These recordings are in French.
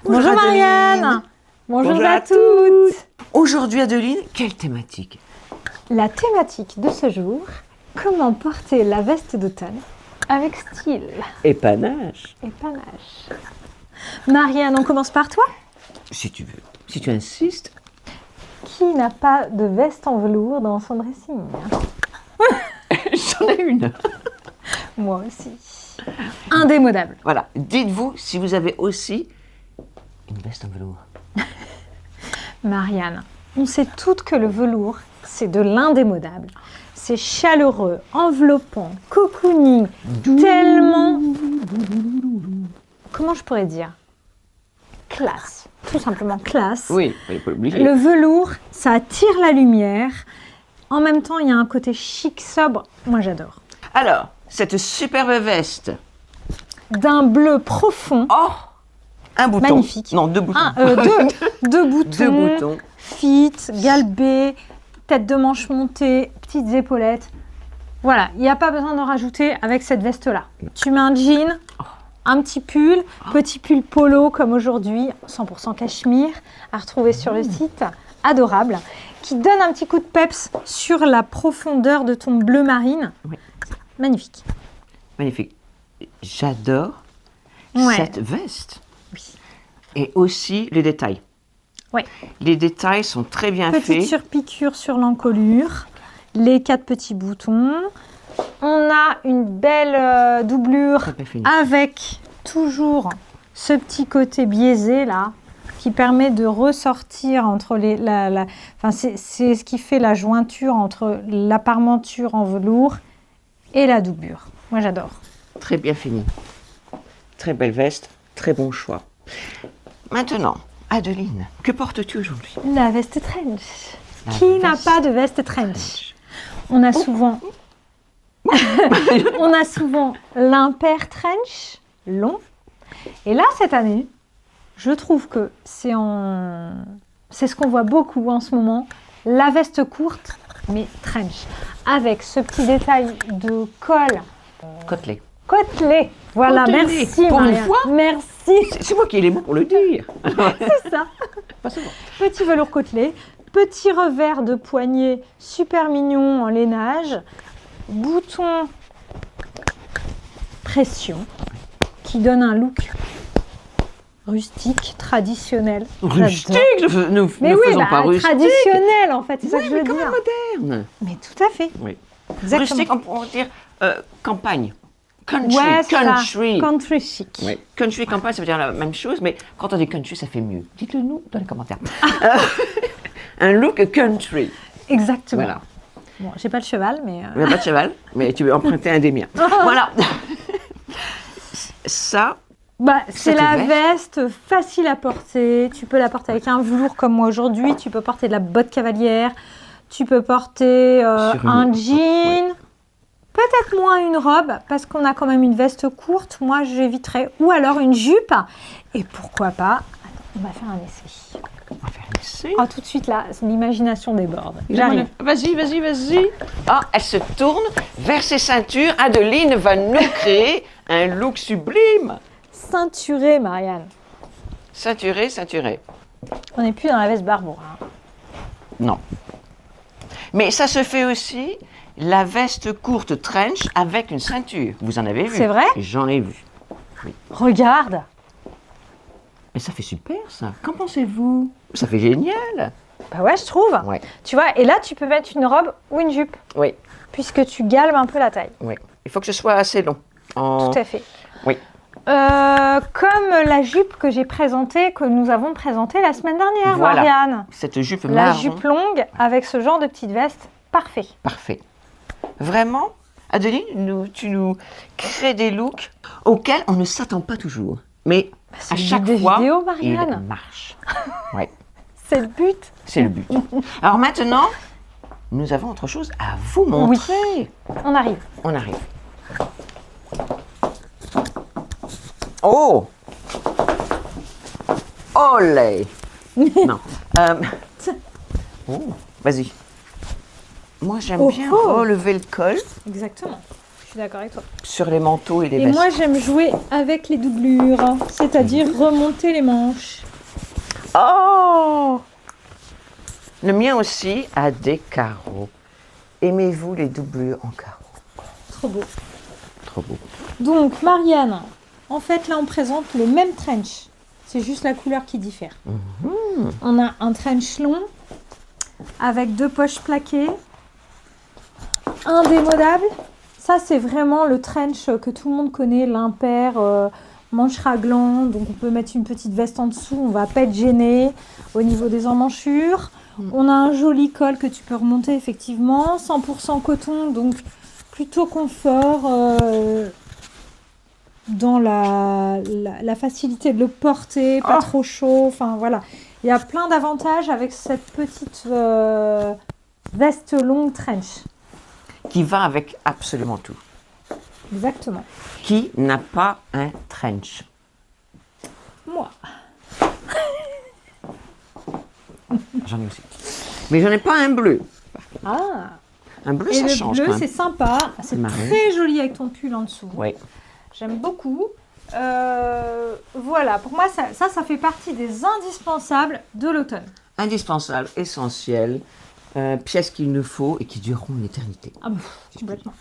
Bonjour Marianne. Bonjour à toutes. Aujourd'hui Adeline, quelle thématique? La thématique de ce jour, comment porter la veste d'automne avec style Et panache. et panache. Marianne, on commence par toi. Si tu veux, si tu insistes. Qui n'a pas de veste en velours dans son dressing? J'en ai une. Moi aussi. Indémodable. Voilà, dites-vous si vous avez aussi une veste en velours. Marianne, on sait toutes que le velours, c'est de l'indémodable. C'est chaleureux, enveloppant, cocooning, tellement... Comment je pourrais dire? Classe. Tout simplement classe. Oui, il faut l'oublier. Le velours, ça attire la lumière. En même temps, il y a un côté chic, sobre. Moi, j'adore. Alors, cette superbe veste. D'un bleu profond. Oh, un bouton. Magnifique. Non, deux boutons. Deux boutons. Deux boutons. Fit, galbé, tête de manche montée, petites épaulettes. Voilà, il n'y a pas besoin d'en rajouter avec cette veste-là. Tu mets un jean, un petit pull polo comme aujourd'hui, 100% cachemire, à retrouver sur le site, adorable, qui donne un petit coup de peps sur la profondeur de ton bleu marine. Oui. Magnifique. Magnifique. J'adore Ouais. cette veste. Oui. Et aussi les détails. Ouais. Les détails sont très bien Petite faits. surpiqûre sur l'encolure, les 4 petits boutons. On a une belle doublure Très bien fini. avec toujours ce petit côté biaisé là qui permet de ressortir entre les enfin c'est ce qui fait la jointure entre la parmenture en velours et la doublure. Moi j'adore. Très bien fini. Très belle veste, très bon choix. Maintenant, Adeline, que portes-tu aujourd'hui? La veste trench. La Qui n'a veste pas de veste trench? On a souvent on a souvent l'impair trench long. Et là, cette année, je trouve que c'est ce qu'on voit beaucoup en ce moment, la veste courte, mais trench, avec ce petit détail de col Côtelé. côtelé. Voilà, Côtelé. merci Pour une Maria. fois. Merci, C'est moi qui ai les mots pour le dire. c'est ça. Pas souvent. Petit velours côtelé, petit revers de poignet super mignon en lainage, bouton pression qui donne un look rustique, traditionnel. Rustique, J'adore. nous Mais ne oui, faisons pas rustique. traditionnel en fait, c'est ça que je veux mais quand dire. même moderne. Mais tout à fait. Oui. Exactement. Rustique, on pourrait dire campagne. Country, Ouais, c'est ça. country. Country chic. Oui. Country, campagne, ça veut dire la même chose, mais quand on dit country, ça fait mieux. Dites-le nous dans les commentaires. Un look country. Exactement. Voilà. Bon, j'ai pas le cheval, mais Il n'y a pas de cheval, mais tu veux emprunter un des miens. Voilà. Ça, bah, c'est Cette la veste. veste facile à porter. Tu peux la porter avec un velours comme moi aujourd'hui. Tu peux porter de la botte cavalière. Tu peux porter Sur un une- jean. Peut-être moins une robe parce qu'on a quand même une veste courte. Moi, j'éviterais. Ou alors une jupe. Et pourquoi pas. Attends, on va faire un essai. on va faire un essai. Oh, tout de suite là, l'imagination déborde. J'arrive. Vas-y. Ah, elle se tourne vers ses ceintures. Adeline va nous créer un look sublime. Ceinturée, Marianne. Ceinturé. On n'est plus dans la veste Barbour. Hein. Non. Mais ça se fait aussi la veste courte trench avec une ceinture. Vous en avez vu? C'est vrai? J'en ai vu. Regarde. Mais ça fait super, ça. Qu'en pensez-vous? Ça fait génial. Bah ouais, je trouve. Ouais. Tu vois, et là, tu peux mettre une robe ou une jupe. Oui. Puisque tu galbes un peu la taille. Oui. Il faut que ce soit assez long. Tout à fait. Oui. Comme la jupe que j'ai présentée, que nous avons présentée la semaine dernière, Voilà. Marianne. Cette jupe La marron. jupe longue avec ce genre de petite veste, parfait. Parfait. Vraiment, Adeline, tu nous crées des looks auxquels on ne s'attend pas toujours. Mais c'est à le but chaque des fois, vidéos, il Marianne. marche. Oui, C'est le but. c'est le but. Alors maintenant, nous avons autre chose à vous montrer. On arrive. On arrive. Oh! Olé! Non. Oh, vas-y. Moi, j'aime Oh, bien oh. relever le col. Exactement. suis d'accord avec toi. sur les manteaux et les Et vestes. moi, j'aime jouer avec les doublures, c'est-à-dire remonter les manches. Oh! Le mien aussi a des carreaux. Aimez-vous les doublures en carreaux? Trop beau. Trop beau. Donc, Marianne, en fait, là, on présente le même trench. C'est juste la couleur qui diffère. On a un trench long avec 2 poches plaquées, indémodable. Ça, c'est vraiment le trench que tout le monde connaît, l'impair, manche raglan. Donc, on peut mettre une petite veste en dessous. On va pas être gêné au niveau des emmanchures. On a un joli col que tu peux remonter, effectivement. 100% coton, donc plutôt confort. Dans la facilité de le porter, pas trop chaud, enfin voilà. Il y a plein d'avantages avec cette petite veste longue trench. Qui va avec absolument tout. Exactement. Qui n'a pas un trench? Moi. J'en ai aussi. Mais j'en ai pas un bleu. Ah. Un bleu, Et ça le change bleu, quand c'est même. sympa. C'est marrant. très joli avec ton pull en dessous. Oui. J'aime beaucoup. Voilà, pour moi, ça fait partie des indispensables de l'automne. Indispensable, essentiel, pièces qu'il nous faut et qui dureront une éternité. Ah bon, complètement.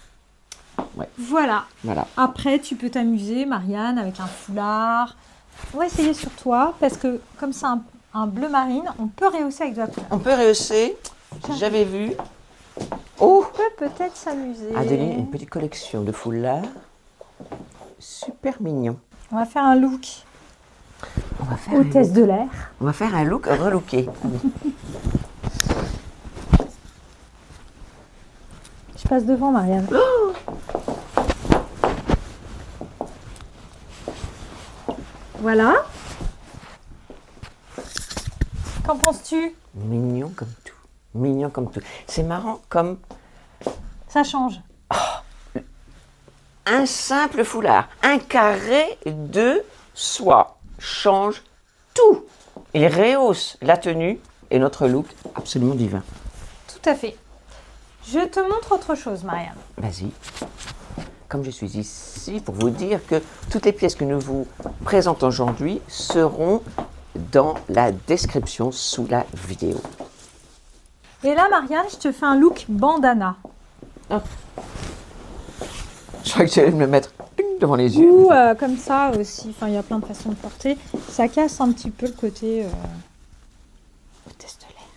Ouais. Voilà. Voilà. Après, tu peux t'amuser, Marianne, avec un foulard. On va essayer sur toi, parce que comme c'est un bleu marine, on peut rehausser avec de la couleur. On peut rehausser. J'avais vu. Oh! On peut peut-être s'amuser. Adeline, une petite collection de foulards. Super mignon. On va faire un look On va faire, hôtesse de l'air. on va faire un look relooké. Je passe devant, Marianne. Voilà. Qu'en penses-tu? Mignon comme tout. Mignon comme tout. C'est marrant comme Ça change. un simple foulard, un carré de soie change tout. Il rehausse la tenue et notre look absolument divin. Tout à fait. Je te montre autre chose, Marianne. Vas-y. Comme je suis ici pour vous dire que toutes les pièces que nous vous présentons aujourd'hui seront dans la description sous la vidéo. Et là, Marianne, je te fais un look bandana. Je crois que tu allais me le mettre devant les yeux. Ou comme ça aussi. Enfin, il y a plein de façons de porter. Ça casse un petit peu le côté hôtesse de l'air.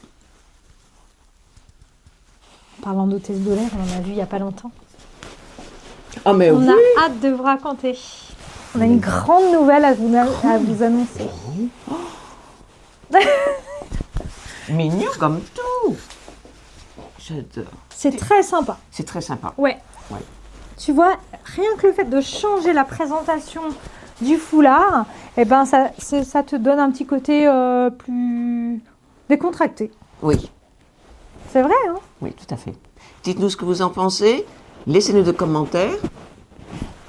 En parlant d'hôtesse de l'air, on en a vu il n'y a pas longtemps. Ah mais On oui. a hâte de vous raconter. On a une grande nouvelle à vous annoncer. Mignon comme tout. J'adore. C'est très sympa. C'est très sympa. Ouais. Ouais. Tu vois, rien que le fait de changer la présentation du foulard, eh ben ça te donne un petit côté plus décontracté. Oui, C'est vrai, hein? oui, tout à fait. Dites-nous ce que vous en pensez. Laissez-nous des commentaires.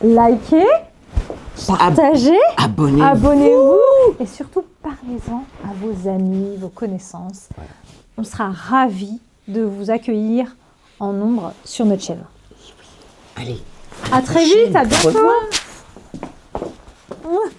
Likez, partagez, Abonnez-vous. abonnez-vous et surtout parlez-en à vos amis, vos connaissances. Ouais. On sera ravis de vous accueillir en nombre sur notre chaîne. Allez. À très vite, à bientôt. Au revoir. Ouais.